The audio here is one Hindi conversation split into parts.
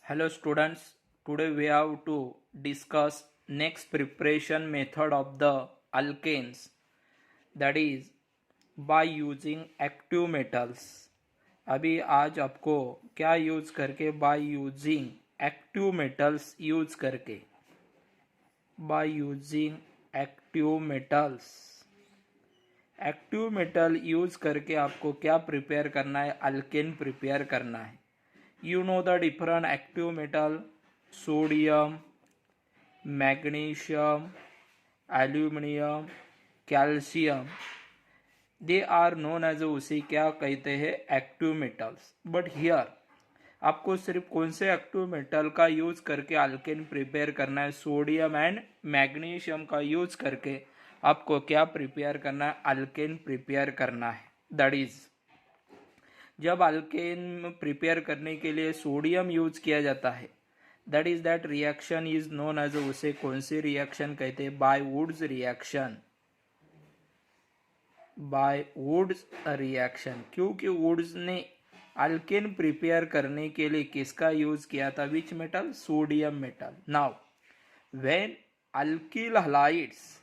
Hello students, today we have to discuss next preparation method of the alkanes, that is by using active metals. अभी आज आपको क्या यूज करके by using active metals use करके एक्टिव मेटल यूज करके आपको क्या प्रिपेयर करना है, अल्केन प्रिपेयर करना है. You know the different active metal: sodium, magnesium, aluminium, calcium. They are known as उसे क्या कहते हैं, एक्टिव मेटल्स. बट हियर आपको सिर्फ कौन से एक्टिव मेटल का यूज करके अल्केन प्रिपेयर करना है, सोडियम एंड मैग्नीशियम का यूज करके आपको क्या प्रिपेयर करना है, अल्केन प्रिपेयर करना है. दैट इज जब अल्केन प्रिपेयर करने के लिए सोडियम यूज किया जाता है, that reaction is known as, उसे कौन सी रिएक्शन कहते हैं, बाय वुड्स रिएक्शन. क्योंकि वुड्स ने अल्केन प्रिपेयर करने के लिए किसका यूज किया था, which metal, sodium metal. Now when alkyl halides,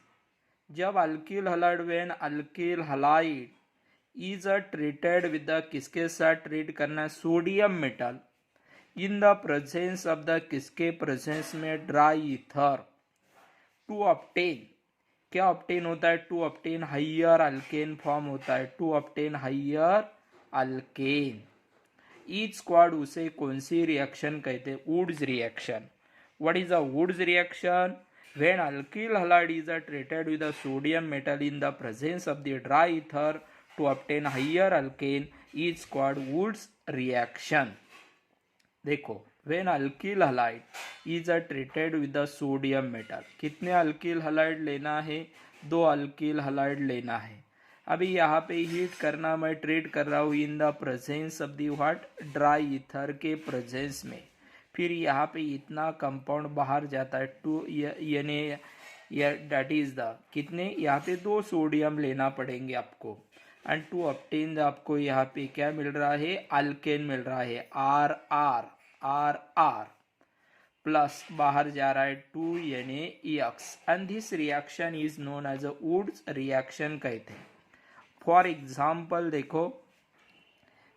जब alkyl halide is treated with the, किसके साथ ट्रीट करना है, sodium metal, in the presence of the, किसके प्रेजेंस में, ड्राई ईथर, टू ऑब्टेन, क्या ऑब्टेन होता है, to obtain higher alkane form होता है, to obtain higher alkane. Each squad उसे कौन सी रिएक्शन कहते हैं, Woods reaction. What is a Woods reaction? When alkyl halide is treated with a sodium metal in the presence of the dry ether to obtain higher alkane is called Woods reaction. देखो, when alkyl halide is treated with the sodium metal, कितने alkyl halide लेना है, 2 alkyl halide लेना है. अभी यहाँ पे हीट करना, मैं ट्रीट कर रहा हूँ इन the presence of the what, dry ether के प्रेजेंस में. फिर यहाँ पे इतना कंपाउंड बाहर जाता है, टू यानी दैट इज द, कितने, यहाँ पे 2 सोडियम लेना पड़ेंगे आपको, एंड टू ऑब्टेन आपको यहाँ पे क्या मिल रहा है, अल्केन मिल रहा है, आर प्लस बाहर जा रहा है 2 यानी X, and this reaction is known as a Woods reaction कहते हैं. फॉर एग्जाम्पल देखो,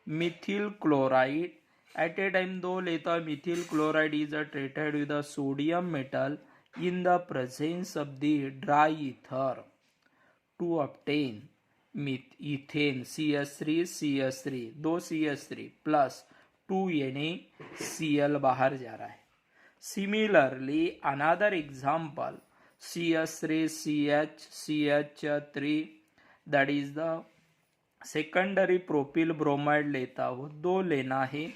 methyl chloride at a time 2 लेता है, methyl chloride is treated with a sodium metal in the presence of the dry ether to obtain ethane, CH3 2 CH3 plus 2 NaCl बाहर जा रहा है. Similarly another example, CH3 that is the secondary propyl bromide लेता हो, 2 लेना है,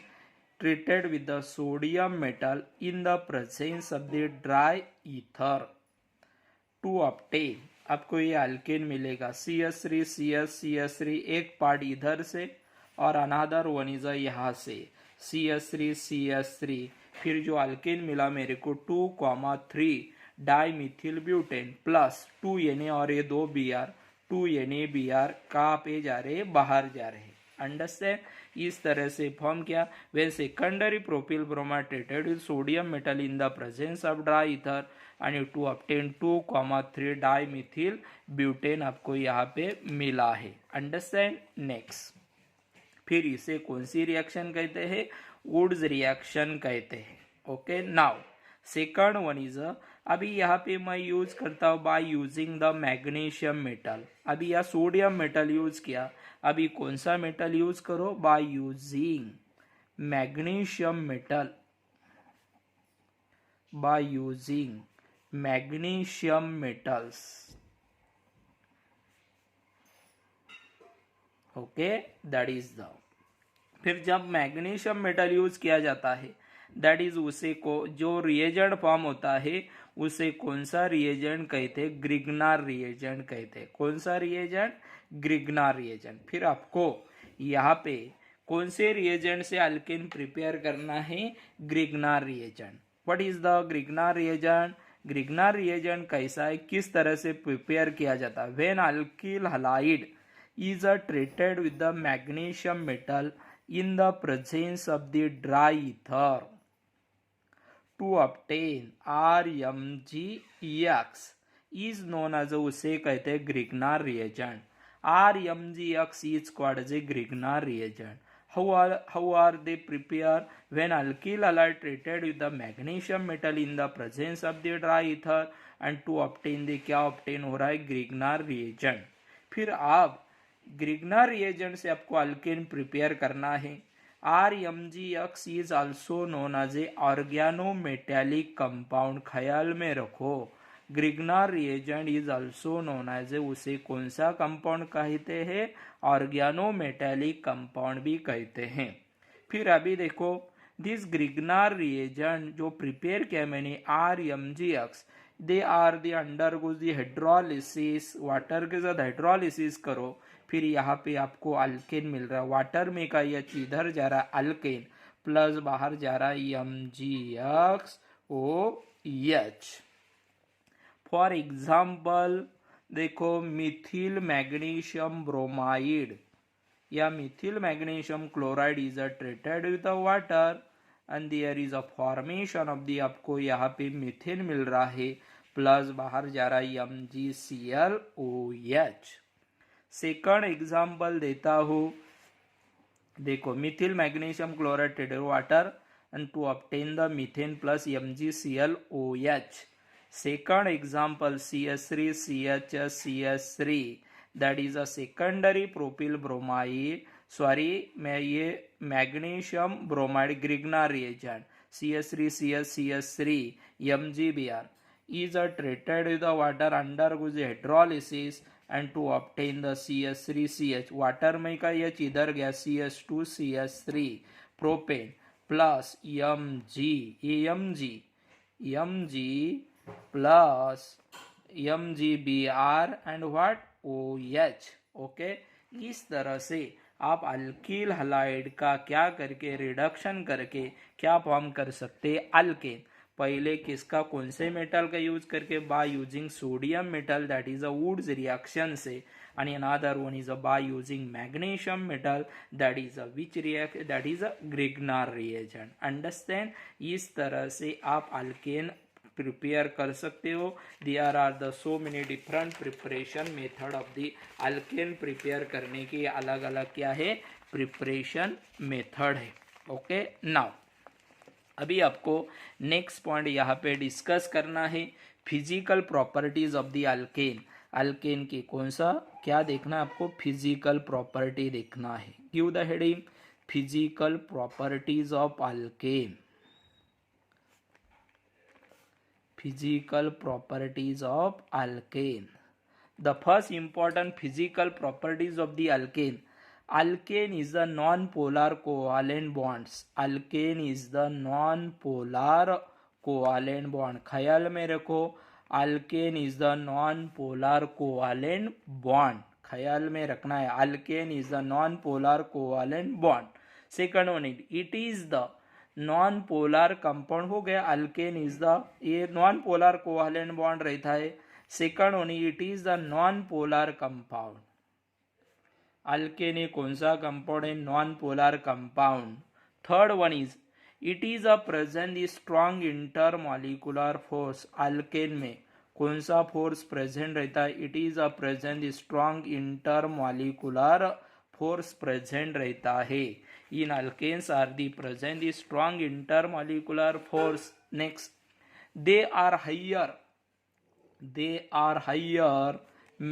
treated with the sodium metal in the presence of the dry ether to obtain, आपको ये अल्केन मिलेगा, CH3 एक पार्ट इधर से और अनदर वन इज यहाँ से, CH3 फिर जो अल्केन मिला मेरे को 2,3 डाइमिथिल ब्यूटेन प्लस 2 Na और ये 2 Br, 2 NaBr कहाँ पे जा रहे हैं, बाहर जा रहे हैं. अंडरस्टैंड? इस तरह से फॉर्म किया. when secondary propyl bromide treated with sodium metal in the presence of dry ether and to obtain 2,3 dimethyl butane आपको यहाँ पे मिला है. अंडरस्टैंड? नेक्स्ट, फिर इसे कौन सी रिएक्शन कहते हैं, वुड्स रिएक्शन कहते हैं. Okay, now second one is, अभी यहाँ पे मैं यूज करता हूँ by using the magnesium metal. अभी यहाँ सोडियम मेटल यूज किया, अभी कौन सा मेटल यूज करो, by using magnesium metal, by using magnesium metals. Okay, that is the, फिर जब मैग्नीशियम मेटल यूज किया जाता है, दैट इज उसे को जो रिएजेंट फॉर्म होता है उसे कौन सा रिएजेंट कहते हैं, ग्रिग्नार रिएजेंट कहते हैं. कौन सा रिएजेंट, ग्रिग्नार रिएजेंट. फिर आपको यहाँ पे कौन से रिएजेंट से अल्केन प्रिपेयर करना है, Grignard reagent. What is the Grignard reagent? Grignard reagent कैसा है, किस तरह से प्रिपेयर किया जाता है, when alkyl halide is treated with the magnesium metal in the presence of the dry ether to obtain RMGX is known as उसे कहते हैं Grignard reagent. RMGX is called as a Grignard reagent. How are they prepared? When alkyl halide treated with the magnesium metal in the presence of the dry ether and to obtain the क्या obtain हो रहा है Grignard reagent. फिर आप Grignard reagent से आपको alkane prepare करना है. RMGX is also known as a organometallic compound. ख्याल में रखो Grignard reagent is also known as a उसे कौन सा कंपाउंड कहते हैं ऑर्गेनोमेटेलिक कंपाउंड भी कहते हैं. फिर अभी देखो दिस Grignard reagent जो प्रिपेयर किया मैंने RMGX they are the undergoes the hydrolysis. Water के साथ हाइड्रोलिसिस करो फिर यहाँ पे आपको अल्केन मिल रहा है. वाटर में का एच इधर जा रहा है अल्केन प्लस बाहर जा रहा है MgXOH. फॉर एग्जाम्पल देखो मिथिल मैग्नीशियम ब्रोमाइड या methyl magnesium chloride is a treated with water and there is a formation of the. आपको यहाँ पे मिथिन मिल रहा है प्लस बाहर जा रहा है MgClOH. सेकंड एग्जाम्पल देता हूँ देखो methyl magnesium chloride treated water and to obtain the methane plus MgClOH. Second example CS3CHCS3 that is a secondary propyl bromide. मैं ये magnesium bromide Grignard reagent CS3CHCS3 MgBr is a treated with the water undergoes hydrolysis and to obtain the CS3CH. Water में का H इधर गया CS2CH3 propane plus Mg plus MgBr and what OH. Okay इस तरह से आप अल्किल हलाइड का क्या करके रिडक्शन करके क्या फॉर्म कर सकते अल्केन. पहले किसका कौन से मेटल का यूज करके by using sodium metal that is a Woods reaction से and another one is by using magnesium metal that is a Grignard reagent. Understand इस तरह से आप अल्केन प्रिपेयर कर सकते हो. There are the so many different preparation method of the alkane prepare करने की अलग अलग क्या है प्रिपरेशन मेथड है. ओके नाउ अभी आपको नेक्स्ट पॉइंट यहाँ पे डिस्कस करना है physical properties of the alkane. Alkane की कौन सा क्या देखना है आपको फिजिकल प्रॉपर्टी देखना है. Give the heading physical properties of alkane. Physical properties of alkane. The first important physical properties of the alkane. Alkane is the non-polar covalent bonds. Alkane is the non-polar covalent bond. ख्याल में रखो alkane is the non-polar covalent bond. ख्याल में रखना है alkane is the non-polar covalent bond. Second one it is the non polar compound हो गया. अल्केन इज द ये नॉन पोलर कोवैलेंट बॉन्ड रहता है. Second only it is the non polar compound. Alkane ये कौन सा कंपाउंड है non polar compound. Third one is it is a present strong intermolecular force. Alkane में कौन सा फोर्स प्रेजेंट रहता है it is a present strong intermolecular force present रहता है. In alkanes are the present is strong intermolecular force. Next, they are higher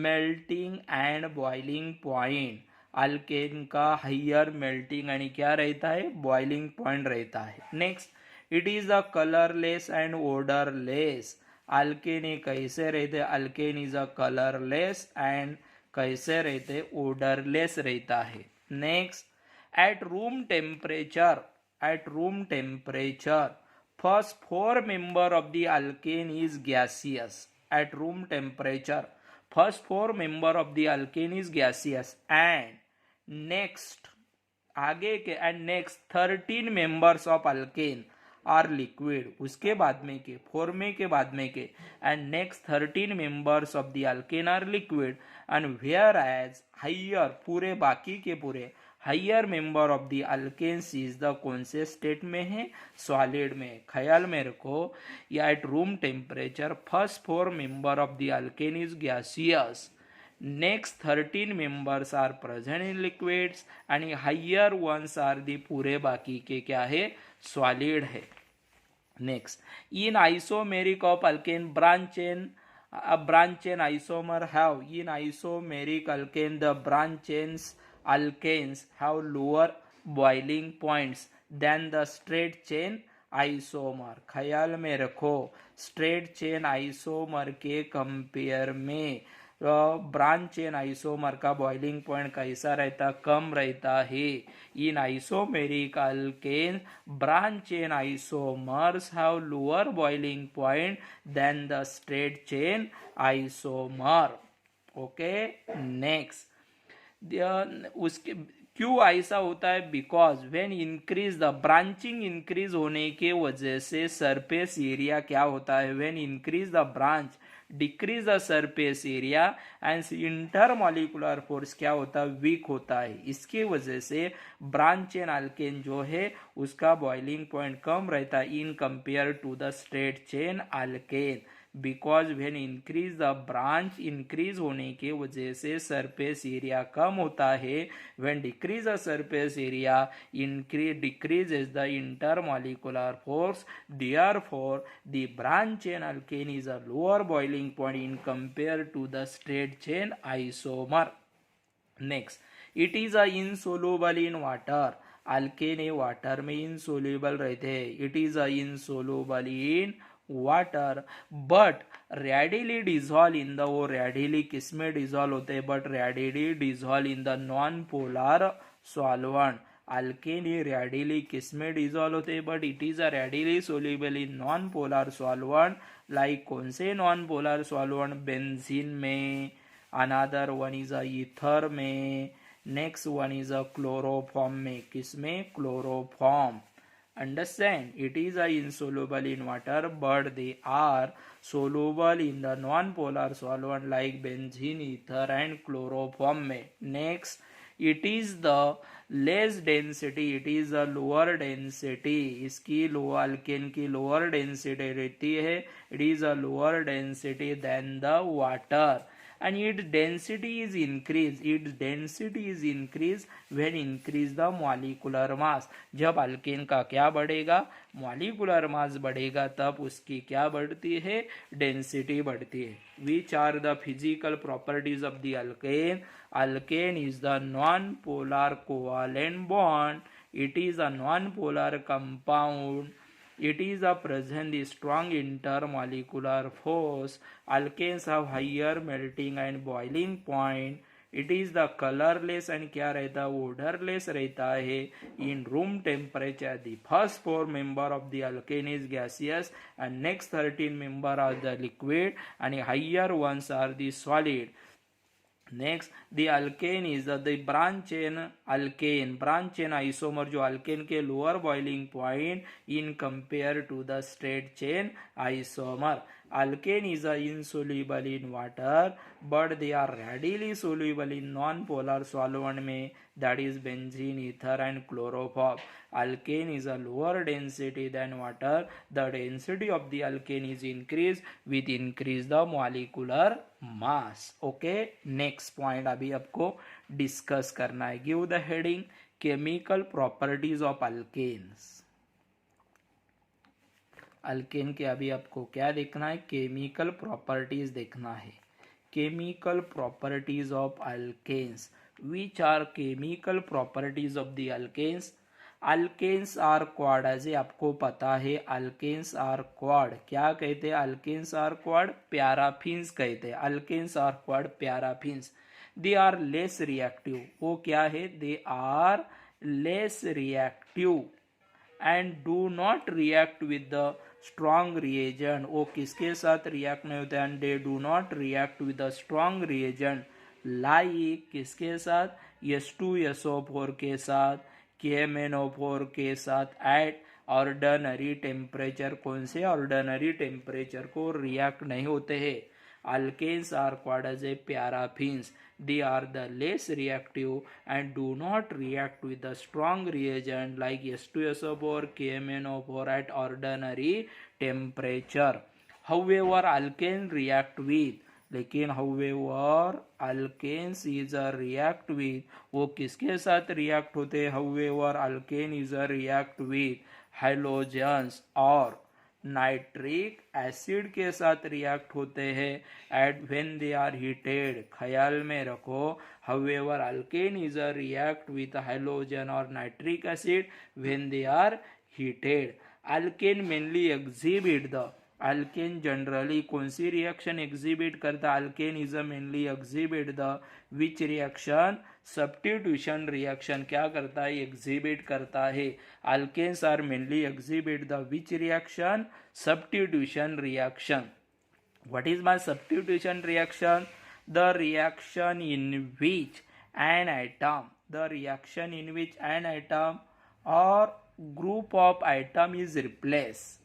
melting and boiling point. Alkane का हायर मेल्टिंग आणि क्या रहता है बॉइलिंग पॉइंट रहता है. Next it is a colourless and odourless. Alkane कैसे रहते alkane is a colourless and कैसे रहते ओडरलेस रहता है. Next at room temperature first four member of the alkane is gaseous. At room temperature first four member of the alkane is gaseous and next आगे के and next 13 members of alkane are liquid. उसके बाद में के फोर्मे के बाद में के and next 13 members of the alkane are liquid and whereas higher पूरे बाकी के पूरे higher member of the alkanes is the कौन से स्टेट में है, सॉलिड में। ख्याल में रखो या at room temperature first 4 member of the alkane is gaseous, next 13 members are present in liquids and higher ones are the पूरे बाकी के क्या है, सॉलिड है। Next, in isomeric of alkane branch chain isomer have, in isomeric alkane the branch chains alkanes have lower boiling points than the straight chain isomer। ख्याल में रखो स्ट्रेट चेन आइसोमर के कंपेयर में ब्रांच चेन आइसोमर का बॉइलिंग पॉइंट कैसा रहता, कम रहता है। In isomeric alkane branch chain isomers have lower boiling point than the straight chain isomer. Okay, next उसके क्यों ऐसा होता है, because when increase the branching increase होने के वजह से सरफेस एरिया क्या होता है, when increase the branch decrease the surface area and intermolecular force क्या होता है, वीक होता है। इसकी वजह से ब्रांच चेन अल्केन जो है उसका बॉइलिंग पॉइंट कम रहता है in compare to the straight chain alkane, because when increase the branch increase होने के वजह से सरफेस एरिया कम होता है, when decrease the surface area decrease the intermolecular force, therefore the branch chain alkane is a lower boiling point in compare to the straight chain isomer. Next, it is a insoluble in water, alkane water में इनसोल्यूबल रहते हैं। It is a insoluble in water but readily dissolve in the, वो रैडिली किस में डिजॉल्व होते हैं, but readily dissolve in the non polar solvent. Alkane ये रैडिली किस में डिजॉल्व होते हैं, but it is a readily soluble in non polar solvent. Like कौन से नॉन पोलर सॉल्वेंट, बेंजीन में, another one is a ether में, next one is a chloroform में, किसमें, chloroform. Understand, it is insoluble in water but they are soluble in the non-polar solvent like benzene, ether and chloroform में। Next, it is the less density, it is a lower density, इसकी लोअर अल्केन की लोअर डेंसिटी रहती है, it is a lower density than the water and its density is increased when increase the molecular mass। जब अल्केन का क्या बढ़ेगा, मॉलिकुलर मास बढ़ेगा, तब उसकी क्या बढ़ती है, डेंसिटी बढ़ती है। Which are the physical properties of the alkane, alkane is the non polar covalent bond, it is a non polar compound, it is a present the strong intermolecular force, alkanes have higher melting and boiling point, it is the colorless and क्या रहता है, odorless रहता है in room temperature। the first 4 member of the alkane is gaseous and next 13 member are the liquid and higher ones are the solid। Next, the alkane is the branch chain alkane, branch chain isomer जो अल्केन के lower boiling point in compare to the straight chain isomer. Alkane is insoluble in water but they are readily soluble in non-polar solvent में, that is benzene, ether and chloroform। Alkane is a lower density than water, the density of the alkane is increased with increase the molecular mass। okay, next point अभी आपको डिस्कस करना है। Give the heading chemical properties of alkanes. Alkane के अभी आपको क्या देखना है, केमिकल प्रॉपर्टीज देखना है। Chemical properties of alkanes, which are chemical properties of the alkanes. Alkanes are called, ऐसे आपको पता है अल्केन्स आर क्वाड, क्या कहते हैं, अल्केन्स आर क्वाड, पैराफिन्स कहते हैं। Alkanes are called paraffins. They are less reactive, वो क्या है, they are less reactive and do not react with the strong reagent, वो किसके साथ रिएक्ट नहीं होते, and they do not react with the strong reagent, like किसके साथ, H2SO4 के साथ, KMnO4 के साथ एट ऑर्डिनरी टेम्परेचर। कौन से ऑर्डिनरी टेम्परेचर को रिएक्ट नहीं होते हैं, Alkanes are called as a paraffins. They are the less reactive and do not react with the strong reagent like H2SO4 or KMnO4 at ordinary temperature. However, alkane react with, लेकिन however alkanes is a react with, वो किसके साथ react होते हैं? however alkane is a react with halogens और नाइट्रिक एसिड के साथ रिएक्ट होते हैं at when they are heated. ख्याल में रखो, however alkane is a react with hydrogen और nitric acid when they are heated. Alkane mainly exhibit the, alkane generally कौन सी रिएक्शन एग्जिबिट करता? Alkane is a mainly exhibit the which reaction? Substitution reaction क्या करता है? एग्जिबिट करता है. Alkanes are mainly exhibit the which reaction? Substitution reaction. What is my substitution reaction? The reaction in which an atom, the reaction in which an atom or group of atom is replaced.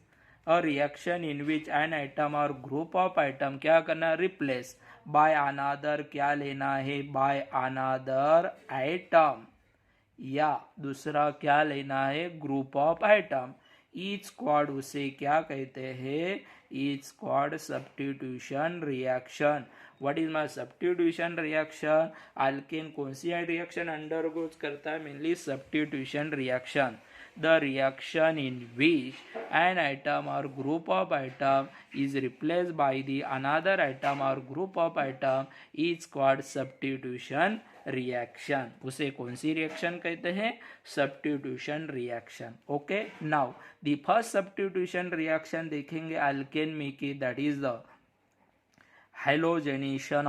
A reaction in which an atom or group of atom क्या करना? replace by another. क्या लेना है? by another atom. या दूसरा क्या लेना है? Group of item. Each squad उसे क्या कहते हैं? Each squad substitution reaction. What is my substitution reaction? Alkane कौन सी रिएक्शन अंडरगोज करता है? Mainly substitution reaction. The reaction in which an atom or group of atom is replaced by the another atom or group of atom is called substitution reaction. उसे कौन सी रिएक्शन कहते हैं? Substitution reaction. Okay, now the first substitution reaction देखेंगे अल्केन में की, that is the halogenation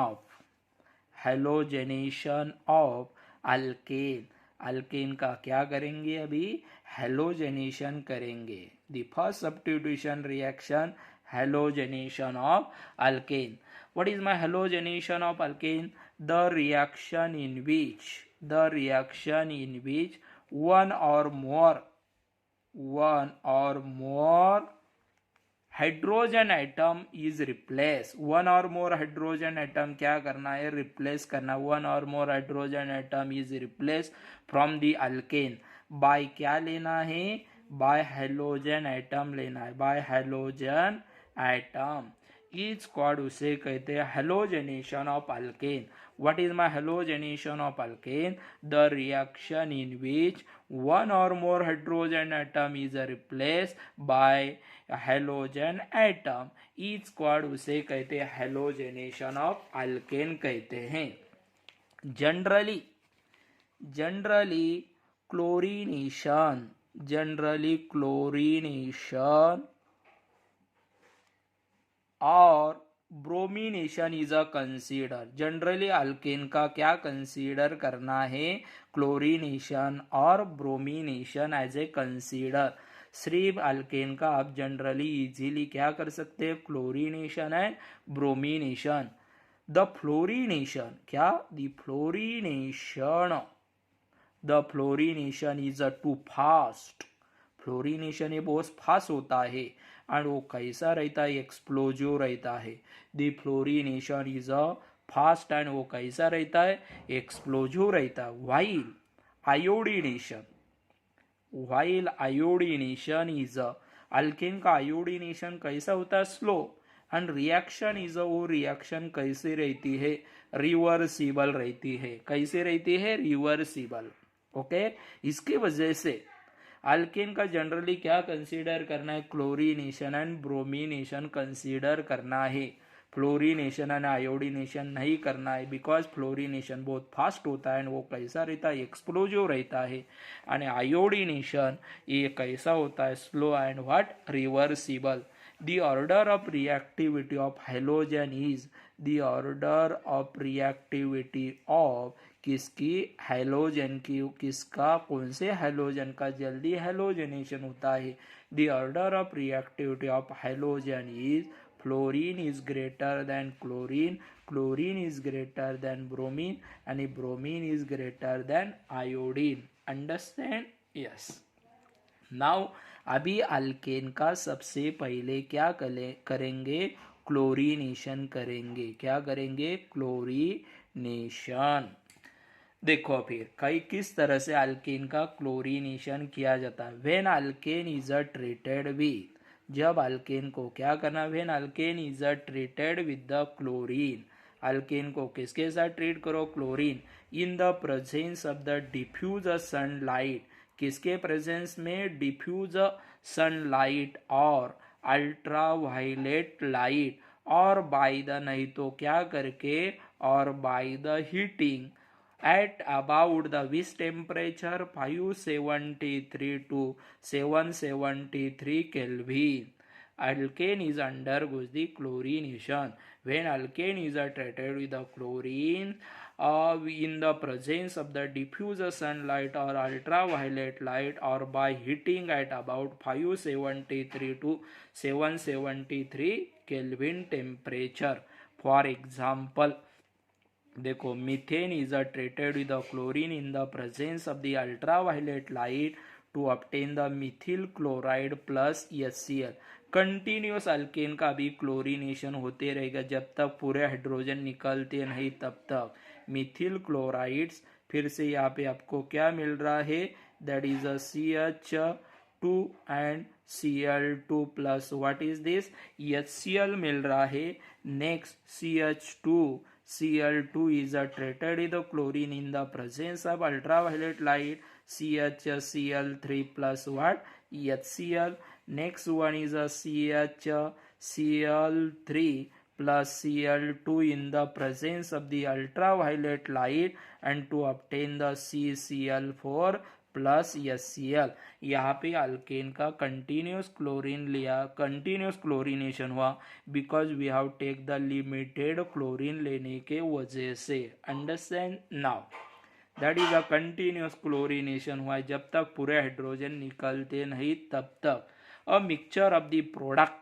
of alkane. Alkane का क्या करेंगे? अभी हेलोजेनेशन करेंगे. The first substitution reaction halogenation of alkane. What is my halogenation of alkane? the reaction in which one or more hydrogen atom is replace. One or more hydrogen atom क्या करना है? रिप्लेस करना. One or more hydrogen atom is replace from the alkane by क्या लेना है? बाय हाइड्रोजन एटम लेना है. By hydrogen atom. Each squad उसे कहते हैं halogenation of alkane. What is my halogenation of alkane? The reaction in which one or more hydrogen atom is replaced by a halogen atom. Each squad उसे कहते हैं halogenation of alkane कहते हैं. Generally chlorination और bromination is a consider. Generally alkane का क्या कंसीडर करना है? क्लोरीनेशन और ब्रोमिनेशन एज ए कंसीडर. सिर्फ अल्केन का आप जनरली इजीली क्या कर सकते हैं? Chlorination and bromination. The fluorination क्या? The fluorination is a too fast. Fluorination ये बहुत फास्ट होता है एंड वो कैसा रहता है? एक्सप्लोजिव रहता है. The fluorination is a fast and वो कैसा रहता है? एक्सप्लोजिव रहता है. While iodination is a, alkane का आयोडीनेशन कैसा होता है? Slow. And reaction is a, वो रिएक्शन कैसे रहती है? रिवर्सिबल रहती है. कैसे रहती है? रिवर्सिबल. ओके, इसकी वजह से अल्केन का जनरली क्या कंसीडर करना है? क्लोरीनेशन एंड ब्रोमिनेशन कंसीडर करना है. फ्लोरीनेशन एंड आयोडीनेशन नहीं करना है, बिकॉज फ्लोरीनेशन बहुत फास्ट होता है एंड वो कैसा रहता है? एक्सप्लोजिव रहता है. एंड आयोडीनेशन ये कैसा होता है? Slow and what? Reversible. The order of reactivity of halogen is, the order of reactivity of किसकी? हेलोजन की. किसका? कौन से हेलोजन का जल्दी हेलोजनेशन होता है? The order of reactivity of halogen is fluorine is greater than chlorine is greater than bromine and bromine is greater than iodine. Understand? Yes. Now अभी अल्केन का सबसे पहले क्या करेंगे? क्लोरीनेशन करेंगे। क्या करेंगे? क्लोरीनेशन। देखो फिर कई किस तरह से अल्केन का क्लोरीनेशन किया जाता है। When alkane is a treated with, जब अल्केन को क्या करना, when alkane is a treated with the chlorine, alkane को किसके साथ ट्रीट करो? Chlorine. In the presence of the diffuse sunlight, किसके प्रेजेंस में? डिफ्यूज सनलाइट और अल्ट्रावायलेट लाइट, और बाय द, नहीं तो क्या करके, और by the heating at about the which temperature? 573 to 773 Kelvin. Alkane is undergoes the chlorination. When alkane is treated with the chlorine in the presence of the diffuse sunlight or ultraviolet light, or by heating at about 573 to 773 Kelvin temperature. For example, देखो, methane is a treated with chlorine in the presence of the ultraviolet light to obtain the methyl chloride plus HCl। Continuous alkane का भी क्लोरीनेशन होते रहेगा जब तक पूरे हाइड्रोजन निकलते नहीं तब तक। मिथिल क्लोराइड्स, फिर से यहाँ पे आपको क्या मिल रहा है? That is a CH2 and Cl2 plus what is this? HCl मिल रहा है। Next Cl2 is treated with chlorine in the presence of ultraviolet light, CHCl3 plus what? HCl. Next one is a CHCl3 plus Cl2 in the presence of the ultraviolet light, and to obtain the CCl4 plus HCl। यहाँ पे अल्केन का कंटिन्यूस क्लोरीन लिया, कंटिन्यूस क्लोरीनेशन हुआ because we have take the limited chlorine लेने के वजह से। Understand now? That is a continuous chlorination हुआ जब तक पूरे हाइड्रोजन निकलते नहीं तब तक। A mixture of the product,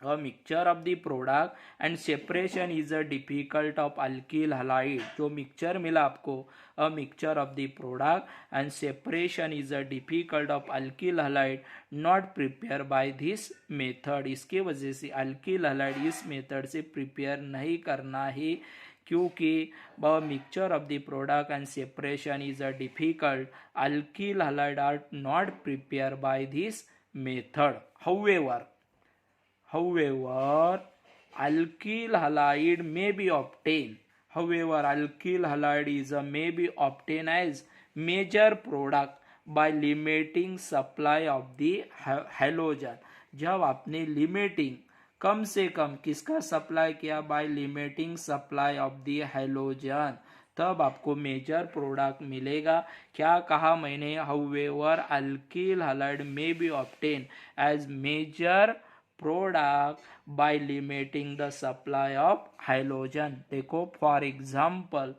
a mixture of the product and separation is a difficult of alkyl halide। जो मिक्सचर मिला आपको, a mixture of the product and separation is a difficult of alkyl halide not prepare by this method। इसके वजह से alkyl halide इस मेथड से प्रिपेयर नहीं करना है क्योंकि mixture of the product and separation is a difficult, alkyl halide are not prepare by this method. However, alkyl halide may be obtained. However, alkyl halide is may be obtained as major product by limiting supply of the halogen। जब आपने लिमिटिंग, कम से कम किसका सप्लाई किया? By limiting supply of the halogen, तब आपको मेजर प्रोडक्ट मिलेगा। क्या कहा मैंने? हाउएवर अल्किल हैलाइड में be obtain as major product by limiting the supply of halogen. देखो फॉर एग्जाम्पल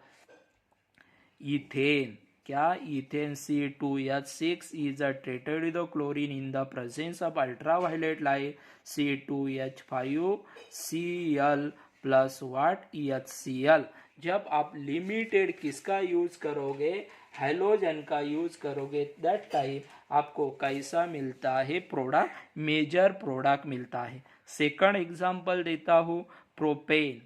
इथेन, क्या? Ethane C2H6 is treated with chlorine in the presence of ultraviolet light, C2H5Cl plus what? HCl। जब आप लिमिटेड किसका यूज करोगे? हैलोजन का यूज करोगे, दैट टाइप आपको कैसा मिलता है? प्रोडक्ट, मेजर प्रोडक्ट मिलता है। सेकंड एग्जांपल देता हूँ, propane,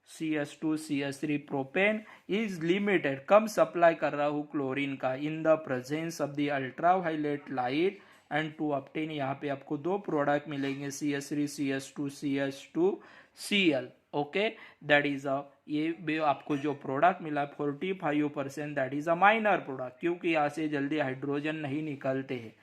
CH2CH3 propane is limited, कम सप्लाई कर रहा हूँ क्लोरीन का in the presence of the ultraviolet light and to obtain, यहाँ पे आपको दो प्रोडक्ट मिलेंगे CH3 CH2 CH2Cl। Okay, that is अ, ये आपको जो प्रोडक्ट मिला 45%, that is a minor product क्योंकि यहाँ से जल्दी हाइड्रोजन नहीं निकलते हैं।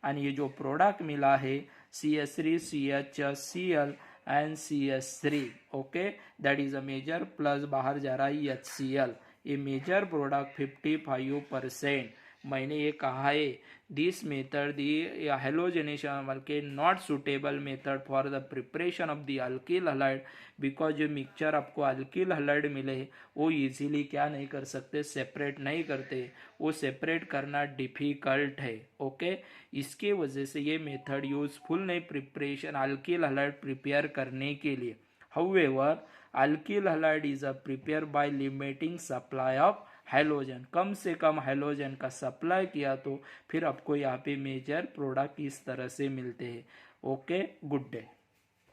एंड ये जो प्रोडक्ट मिला है CH3 CHCl and CH3, okay, that is a major, plus बाहर जा रहा है HCl। ये मेजर प्रोडक्ट 55%। मैंने ये कहा है this method the halogenation alkane not suitable method for the preparation of the alkyl halide, because जो मिक्सचर आपको अल्किल हैलाइड मिले वो इजीली क्या नहीं कर सकते? सेपरेट नहीं करते, वो सेपरेट करना डिफिकल्ट है। ओके, इसके वजह से ये मेथड यूजफुल नहीं प्रिपरेशन अल्किल हैलाइड प्रिपेयर करने के लिए। However alkyl halide is a prepare by limiting supply of halogen, कम से कम हैलोजन का सप्लाई किया तो फिर आपको यहाँ पे मेजर प्रोडक्ट इस तरह से मिलते हैं। Okay, good day.